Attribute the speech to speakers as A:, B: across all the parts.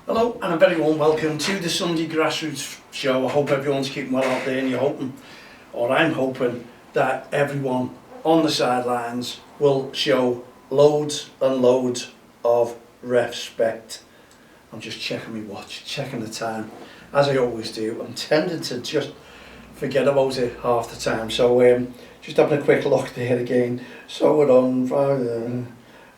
A: Hello and a very warm welcome to the Sunday Grassroots show. I hope everyone's keeping well out there, and you're hoping, or I'm hoping, that everyone on the sidelines will show loads and loads of REFspect. I'm just checking my watch, checking the time, as I always do. I'm tending to just forget about it half the time, so just having a quick look there again. So we're on Friday.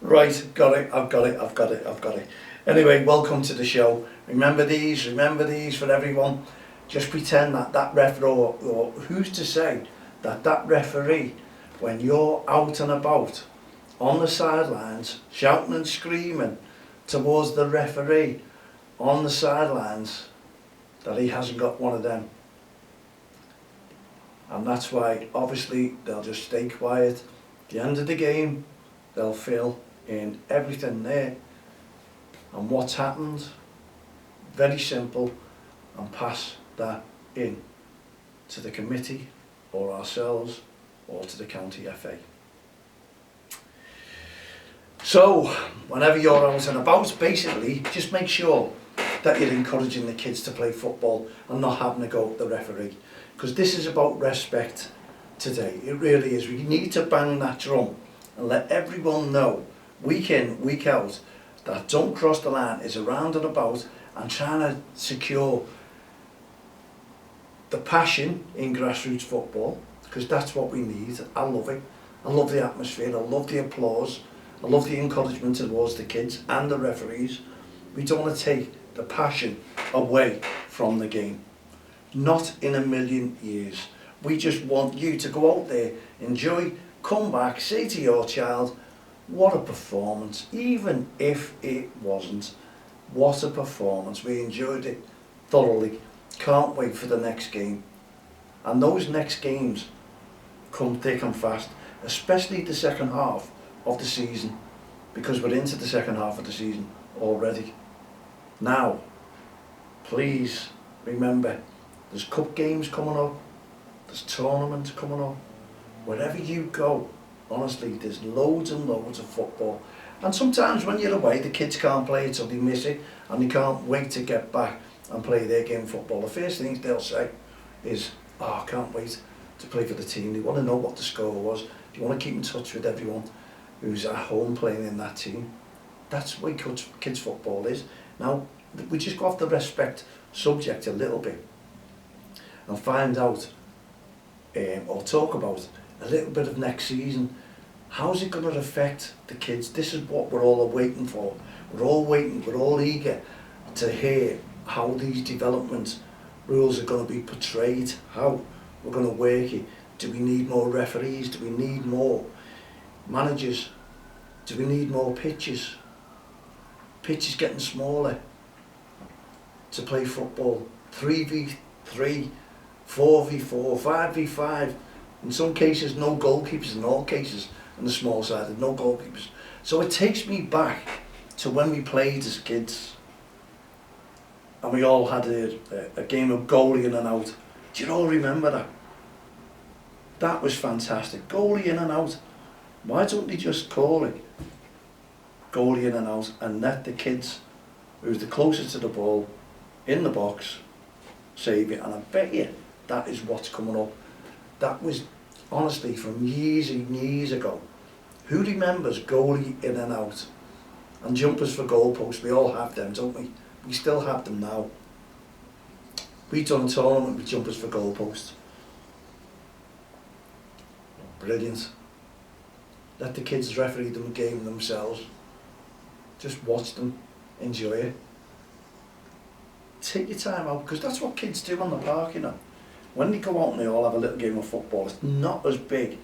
A: Right, got it, I've got it. Anyway, welcome to the show. Remember these for everyone. Just pretend that referee, or who's to say that referee, when you're out and about on the sidelines, shouting and screaming towards the referee on the sidelines, that he hasn't got one of them. And that's why, obviously, they'll just stay quiet. At the end of the game, they'll fill in everything there. And what's happened, very simple, and pass that in to the committee or ourselves or to the county FA. So whenever you're out and about, basically just make sure that you're encouraging the kids to play football and not having to go at the referee, because this is about respect today. It really is. We need to bang that drum and let everyone know, week in, week out, that Don't Cross the Line is around and about and trying to secure the passion in grassroots football, because that's what we need. I love it. I love the atmosphere. I love the applause. I love the encouragement towards the kids and the referees. We don't want to take the passion away from the game. Not in a million years. We just want you to go out there, enjoy, come back, say to your child, what a performance, even if it wasn't. What a performance. We enjoyed it thoroughly. Can't wait for the next game. And those next games come thick and fast, especially the second half of the season, because we're into the second half of the season already. Now, please remember, there's cup games coming up, there's tournaments coming up. Wherever you go, honestly, there's loads and loads of football. And sometimes when you're away, the kids can't play it, so they miss it, and they can't wait to get back and play their game of football. The first things they'll say is, oh, I can't wait to play for the team. They want to know what the score was. They want to keep in touch with everyone who's at home playing in that team. That's what kids football is. Now, we just go off the REFspect subject a little bit and find out, or talk about a little bit of next season. How's it going to affect the kids? This is what we're all waiting for. We're all waiting, we're all eager to hear how these development rules are going to be portrayed, how we're going to work it. Do we need more referees? Do we need more managers? Do we need more pitches? Pitches getting smaller to play football. 3v3, 4v4, 5v5. In some cases, no goalkeepers. In all cases, on the small side, no goalkeepers. So it takes me back to when we played as kids, and we all had a game of goalie in and out. Do you all remember that? That was fantastic. Goalie in and out. Why don't they just call it goalie in and out and let the kids who's the closest to the ball in the box save it? And I bet you that is what's coming up. That was honestly from years and years ago. Who remembers goalie in and out? And jumpers for goalposts, we all have them, don't we? We still have them now. We've done a tournament with jumpers for goalposts. Brilliant. Let the kids referee the game themselves. Just watch them, enjoy it. Take your time out, because that's what kids do on the park, you know. When they go out and they all have a little game of football, it's not as big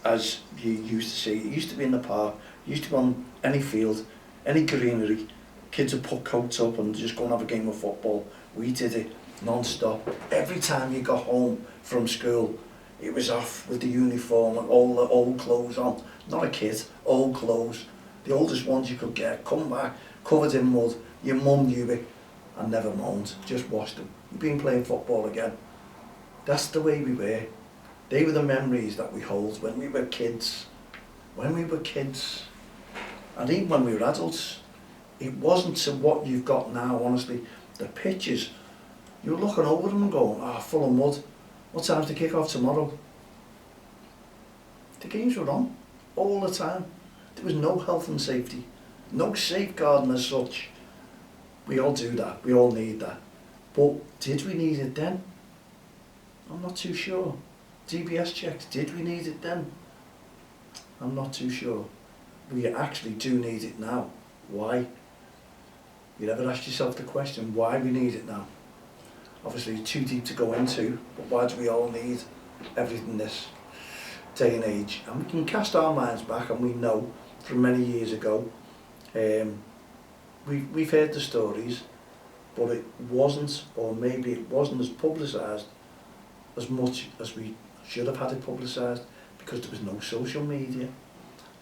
A: as you used to see. It used to be in the park, it used to be on any field, any greenery. Kids would put coats up and just go and have a game of football. We did it non-stop. Every time you got home from school, it was off with the uniform and all the old clothes on. Not a kid, old clothes. The oldest ones you could get. Come back, covered in mud. Your mum knew it and never moaned. Just watched them. You've been playing football again. That's the way we were. They were the memories that we hold when we were kids. When we were kids. And even when we were adults, It wasn't to what you've got now, honestly. The pitches, you were looking over them and going, ah, full of mud. What time's the kick-off tomorrow? The games were on all the time. There was no health and safety, no safeguarding as such. We all do that, we all need that. But did we need it then? I'm not too sure. DBS checks, did we need it then? I'm not too sure. We actually do need it now. Why? You ever asked yourself the question why we need it now? Obviously it's too deep to go into, but why do we all need everything this day and age? And we can cast our minds back, and we know from many years ago, we've heard the stories, but it wasn't, or maybe it wasn't as publicised as much as we should have had it publicised, because there was no social media,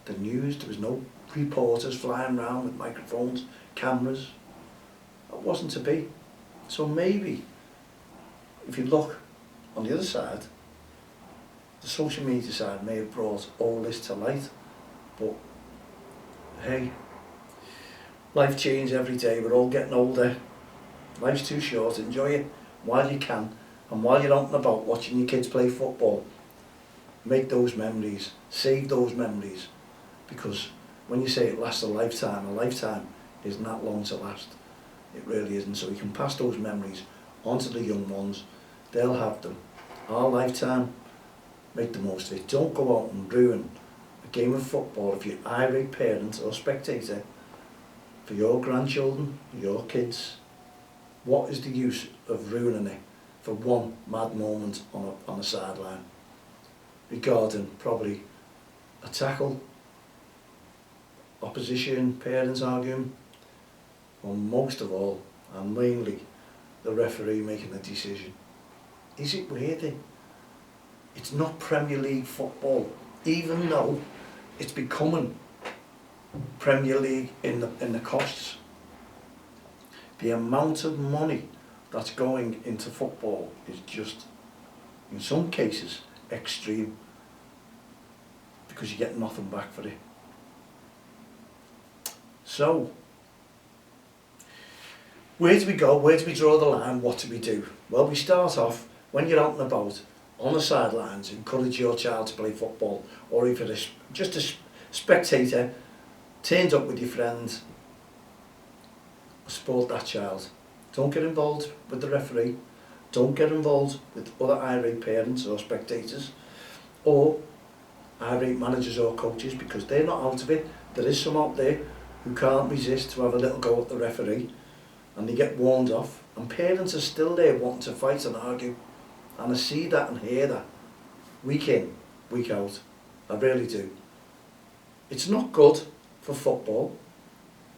A: the news, there was no reporters flying around with microphones, cameras. That wasn't to be. So maybe, if you look on the other side, the social media side may have brought all this to light, but hey, life changes every day, we're all getting older, life's too short, enjoy it while you can, and while you're out and about watching your kids play football, make those memories, save those memories, because when you say it lasts a lifetime isn't that long to last. It really isn't. So you can pass those memories on to the young ones, they'll have them. Our lifetime, make the most of it. Don't go out and ruin a game of football if you're an irate parent or spectator for your grandchildren, your kids. What is the use of ruining it for one mad moment on a sideline regarding probably a tackle, opposition, parents arguing, or most of all, and mainly, the referee making the decision? Is it worth it? It's not Premier League football, even though it's becoming Premier League in the costs. The amount of money that's going into football is just, in some cases, extreme, because you get nothing back for it. So, where do we go? Where do we draw the line? What do we do? Well, we start off, when you're out and about, on the sidelines, encourage your child to play football, or if you're just a spectator, turns up with your friends, support that child. Don't get involved with the referee, don't get involved with other irate parents or spectators, or irate managers or coaches, because they're not out of it. There is some out there who can't resist to have a little go at the referee, and they get warned off, and parents are still there wanting to fight and argue, and I see that and hear that week in, week out. I really do. It's not good for football.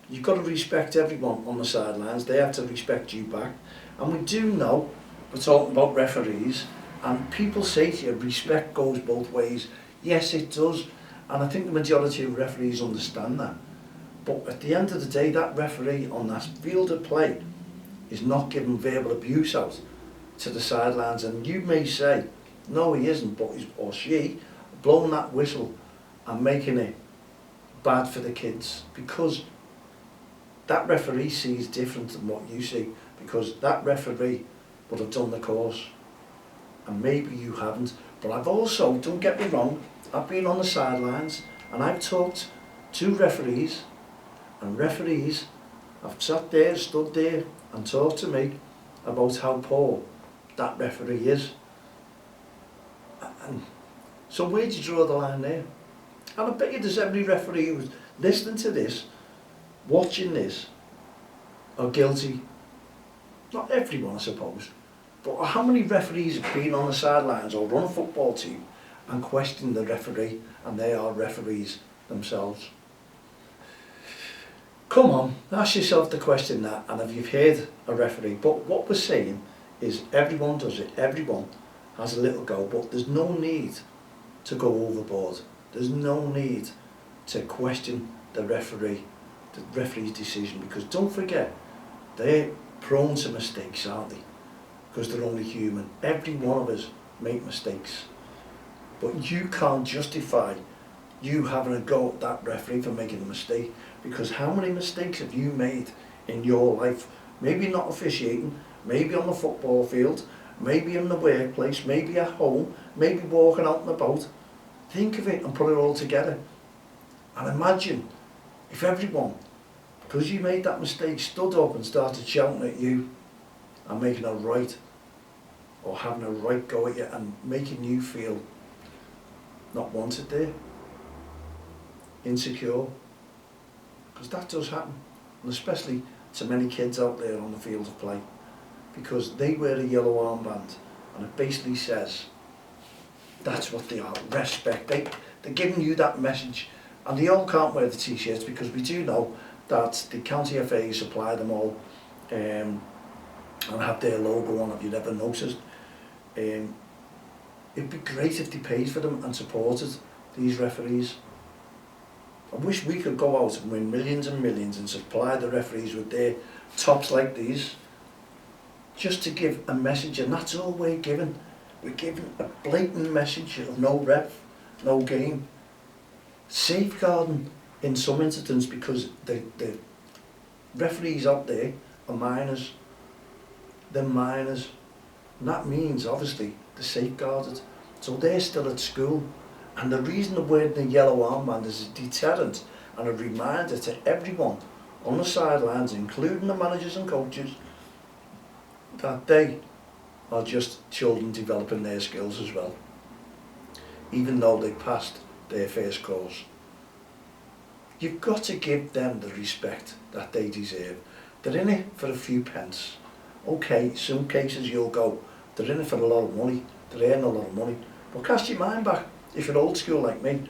A: You've got to respect everyone on the sidelines, they have to respect you back, and we do know, we're talking about referees, and people say to you, respect goes both ways. Yes, it does, and I think the majority of referees understand that. But at the end of the day, that referee on that field of play is not giving verbal abuse out to the sidelines, and you may say, no he isn't, but he's, or she, blowing that whistle and making it bad for the kids, because that referee sees different than what you see, because that referee would have done the course, and maybe you haven't. But I've also, don't get me wrong, I've been on the sidelines and I've talked to referees, and referees have sat there, stood there and talked to me about how poor that referee is. And so where do you draw the line there? And I bet you there's every referee who's listening to this, watching this, are guilty. Not everyone, I suppose, but how many referees have been on the sidelines or run a football team and questioned the referee, and they are referees themselves? Come on, ask yourself the question that, and if you've heard a referee. But what we're saying is everyone does it, everyone has a little go, but there's no need to go overboard. There's no need to question the referee's decision, because don't forget, they're prone to mistakes, aren't they? Because they're only human. Every one of us make mistakes. But you can't justify you having a go at that referee for making a mistake. Because how many mistakes have you made in your life? Maybe not officiating, maybe on the football field, maybe in the workplace, maybe at home, maybe walking out and about. Think of it and put it all together. And imagine if everyone, because you made that mistake, stood up and started shouting at you and making a right, or having a right go at you and making you feel not wanted there, insecure. Because that does happen, and especially to many kids out there on the field of play, because they wear a yellow armband and it basically says that's what they are, respect. They're giving you that message, and they all can't wear the t-shirts because we do know that the county FA supply them all and have their logo on, if you've ever noticed. It'd be great if they paid for them and supported these referees. I wish we could go out and win millions and millions and supply the referees with their tops like these, just to give a message, and that's all we're giving. We're giving a blatant message of no ref, no game. Safeguarding in some incidents, because the referees out there are minors. They're minors. And that means, obviously, they're safeguarded. So they're still at school. And the reason they're wearing the yellow armband is a deterrent and a reminder to everyone on the sidelines, including the managers and coaches, that they are just children developing their skills as well, even though they passed their first course. You've got to give them the respect that they deserve. They're in it for a few pence. Okay, some cases you'll go, they're in it for a lot of money, they're earning a lot of money, but cast your mind back, if you're old school like me,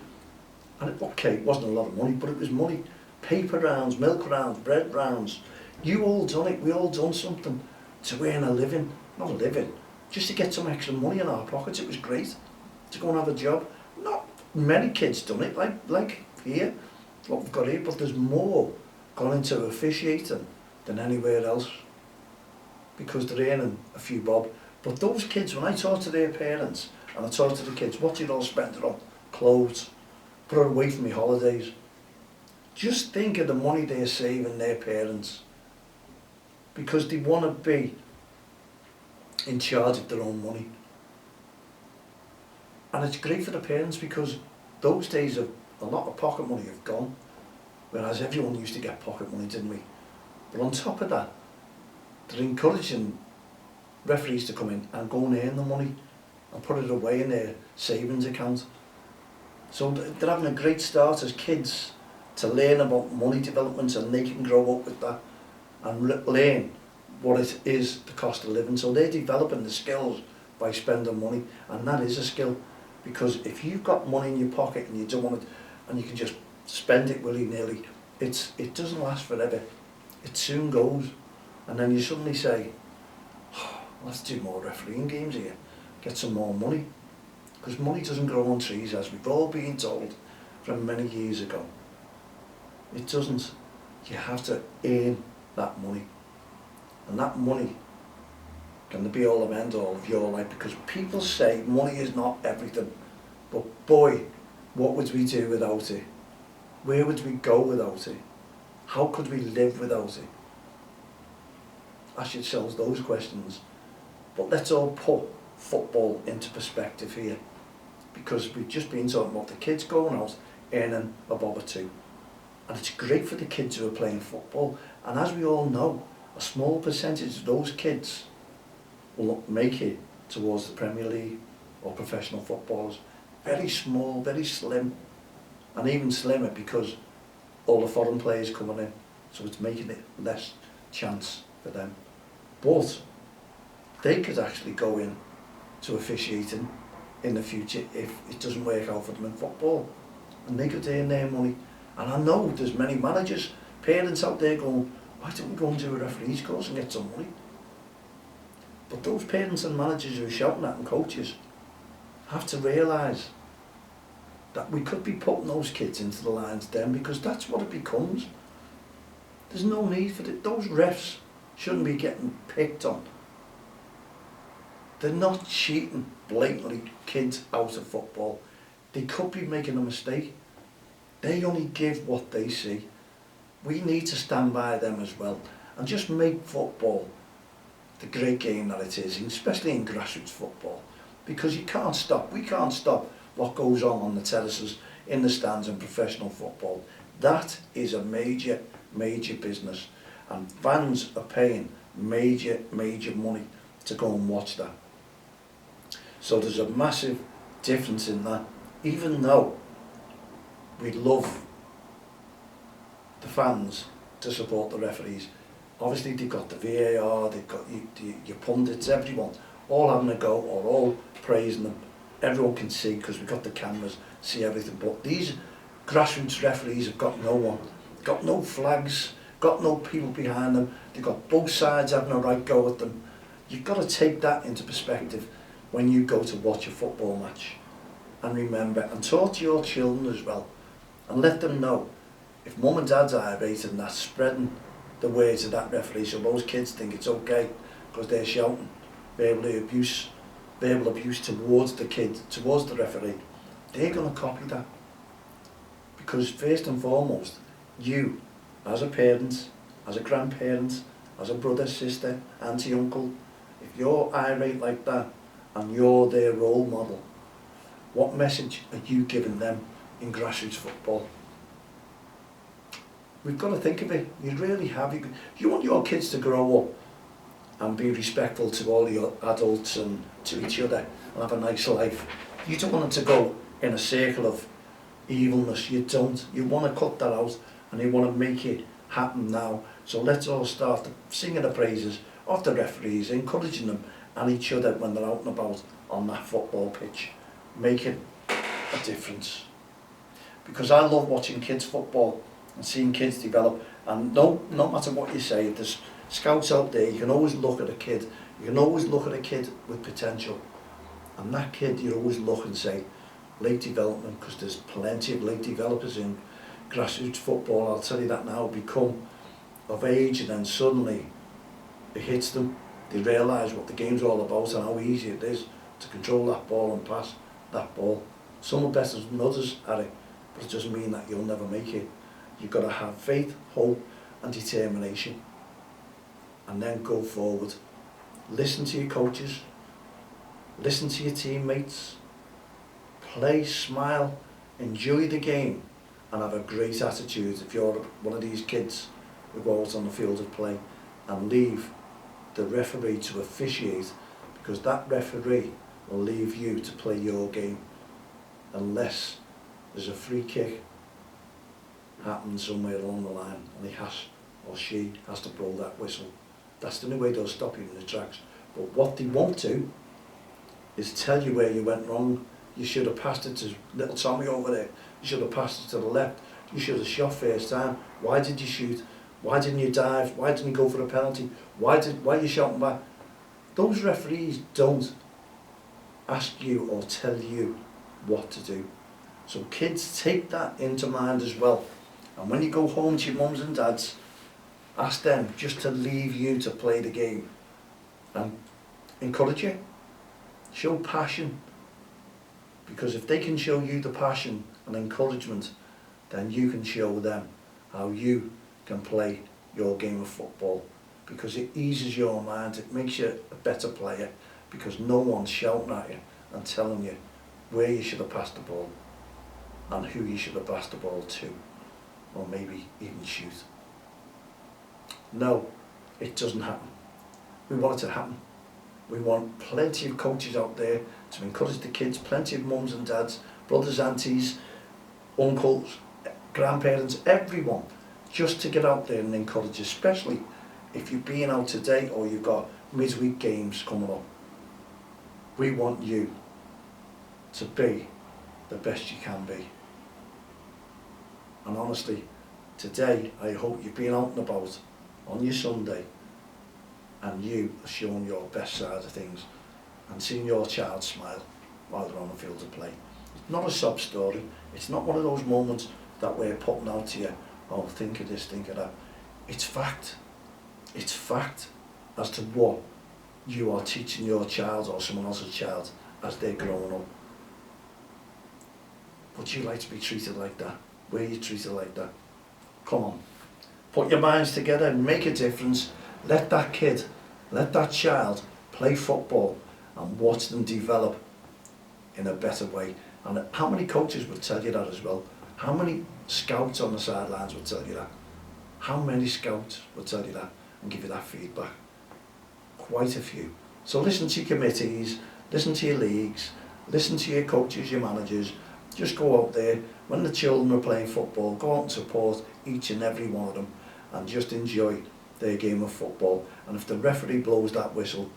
A: and it wasn't a lot of money, but it was money. Paper rounds, milk rounds, bread rounds. You all done it, we all done something to earn a living, not a living, just to get some extra money in our pockets. It was great to go and have a job. Not many kids done it like here, what we've got here, but there's more gone into officiating than anywhere else, because they're earning a few bob. But those kids, when I talk to their parents, and I talk to the kids, what do you all spend it on? Clothes, put it away from my holidays. Just think of the money they're saving their parents, because they want to be in charge of their own money. And it's great for the parents, because those days of a lot of pocket money have gone, whereas everyone used to get pocket money, didn't we? But on top of that, they're encouraging referees to come in and go and earn the money and put it away in their savings account. So they're having a great start as kids to learn about money development, and they can grow up with that and learn what it is, the cost of living. So they're developing the skills by spending money, and that is a skill, because if you've got money in your pocket and you don't want it, and you can just spend it willy-nilly, it doesn't last forever. It soon goes, and then you suddenly say, oh, let's do more refereeing games here, get some more money, because money doesn't grow on trees, as we've all been told from many years ago. It doesn't. You have to earn that money, and that money can be all and end all of your life, because people say money is not everything, but boy, what would we do without it? Where would we go without it? How could we live without it? Ask yourselves those questions. But let's all put football into perspective here, because we've just been talking about the kids going out earning a bob or two, and it's great for the kids who are playing football. And as we all know, a small percentage of those kids will make it towards the Premier League or professional footballers. Very small, very slim, and even slimmer because all the foreign players coming in, so it's making it less chance for them. But they could actually go in to officiating in the future if it doesn't work out for them in football, and they could earn their money. And I know there's many managers, parents out there going, why don't we go and do a referee's course and get some money? But those parents and managers who are shouting at and coaches have to realise that we could be putting those kids into the lion's den, because that's what it becomes. There's no need for it. Those refs shouldn't be getting picked on. They're not cheating blatantly kids out of football. They could be making a mistake, They only give what they see. We need to stand by them as well and just make football the great game that it is, especially in grassroots football, because you can't stop. We can't stop what goes on the terraces, in the stands in professional football. That is a major, major business, and fans are paying major, major money to go and watch that. So there's a massive difference in that, even though we love the fans to support the referees. Obviously they've got the VAR, they've got your pundits, everyone, all having a go or all praising them. Everyone can see because we've got the cameras, see everything. But these grassroots referees have got no one, got no flags, got no people behind them. They've got both sides having a right go at them. You've got to take that into perspective when you go to watch a football match. And remember, and talk to your children as well, and let them know if mum and dad's irate and that's spreading the word to that referee, so those kids think it's okay because they're shouting verbal abuse towards the kid, towards the referee, they're going to copy that. Because first and foremost, you, as a parent, as a grandparent, as a brother, sister, auntie, uncle, if you're irate like that and you're their role model, what message are you giving them in grassroots football? We've got to think of it. You really have. You want your kids to grow up and be respectful to all your adults and to each other and have a nice life. You don't want them to go in a circle of evilness. You don't. You want to cut that out and you want to make it happen now. So let's all start singing the praises of the referees, encouraging them and each other when they're out and about on that football pitch, making a difference. Because I love watching kids football and seeing kids develop, and no matter what you say, if there's scouts out there, you can always look at a kid, you can always look at a kid with potential, and that kid you always look and say late development, because there's plenty of late developers in grassroots football. I'll tell you that now, become of age and then suddenly it hits them, they realise what the game's all about and how easy it is to control that ball and pass that ball. Some are better than others at it, but it doesn't mean that you'll never make it. You've got to have faith, hope and determination, and then go forward. Listen to your coaches, listen to your teammates, play, smile, enjoy the game and have a great attitude if you're one of these kids who go out on the field of play, and leave the referee to officiate, because that referee will leave you to play your game unless there's a free kick happens somewhere along the line and he has or she has to blow that whistle. That's the only way they'll stop you in the tracks. But what they won't do is tell you where you went wrong. You should have passed it to little Tommy over there. You should have passed it to the left. You should have shot first time. Why did you shoot? Why didn't you dive? Why didn't you go for a penalty? Why are you shouting back? Those referees don't ask you or tell you what to do. So kids, take that into mind as well. And when you go home to your mums and dads, ask them just to leave you to play the game and encourage you. Show passion. Because if they can show you the passion and encouragement, then you can show them how you can play your game of football. Because it eases your mind, it makes you a better player, because no one's shouting at you and telling you where you should have passed the ball and who you should have passed the ball to, or maybe even shoot. No, it doesn't happen. We want it to happen. We want plenty of coaches out there to encourage the kids, plenty of mums and dads, brothers, aunties, uncles, grandparents, everyone, just to get out there and encourage, especially if you're being out today or you've got midweek games coming up. We want you to be the best you can be. And honestly, today I hope you've been out and about on your Sunday and you are showing your best side of things and seeing your child smile while they're on the field of play. It's not a sob story, it's not one of those moments that we're putting out to you, oh, think of this, think of that. It's fact. It's fact as to what you are teaching your child or someone else's child as they're growing up. Would you like to be treated like that? where you treat it like that. Come on, put your minds together and make a difference. Let that kid, let that child play football and watch them develop in a better way. And how many coaches would tell you that as well? How many scouts on the sidelines would tell you that? How many scouts would tell you that and give you that feedback? Quite a few. So listen to your committees, listen to your leagues, listen to your coaches, your managers. Just go out there, when the children are playing football, go out and support each and every one of them and just enjoy their game of football. And if the referee blows that whistle,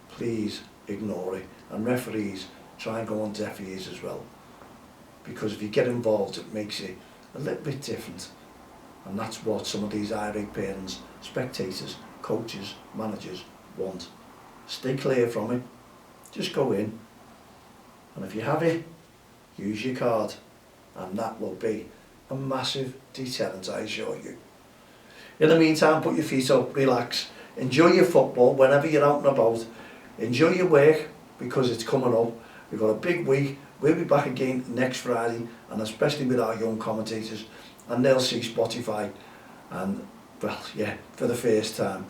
A: please ignore it. And referees, try and go on deaf ears as well. Because if you get involved, it makes it a little bit different. And that's what some of these irate parents, spectators, coaches, managers want. Stay clear from it. Just go in. And if you have it, use your card. And that will be a massive deterrent, I assure you. In the meantime, put your feet up, relax. Enjoy your football whenever you're out and about. Enjoy your work because it's coming up. We've got a big week. We'll be back again next Friday, and especially with our young commentators, and they'll see Spotify, and well, yeah, for the first time.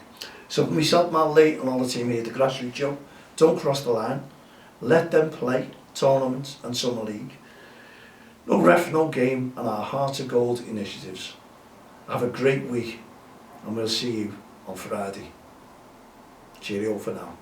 A: So for myself, Mal Lee, and all the team here at the Grassroots Show, don't cross the line. Let them play tournaments and summer league. No ref, no game, and our Heart of Gold initiatives. Have a great week, and we'll see you on Friday. Cheerio for now.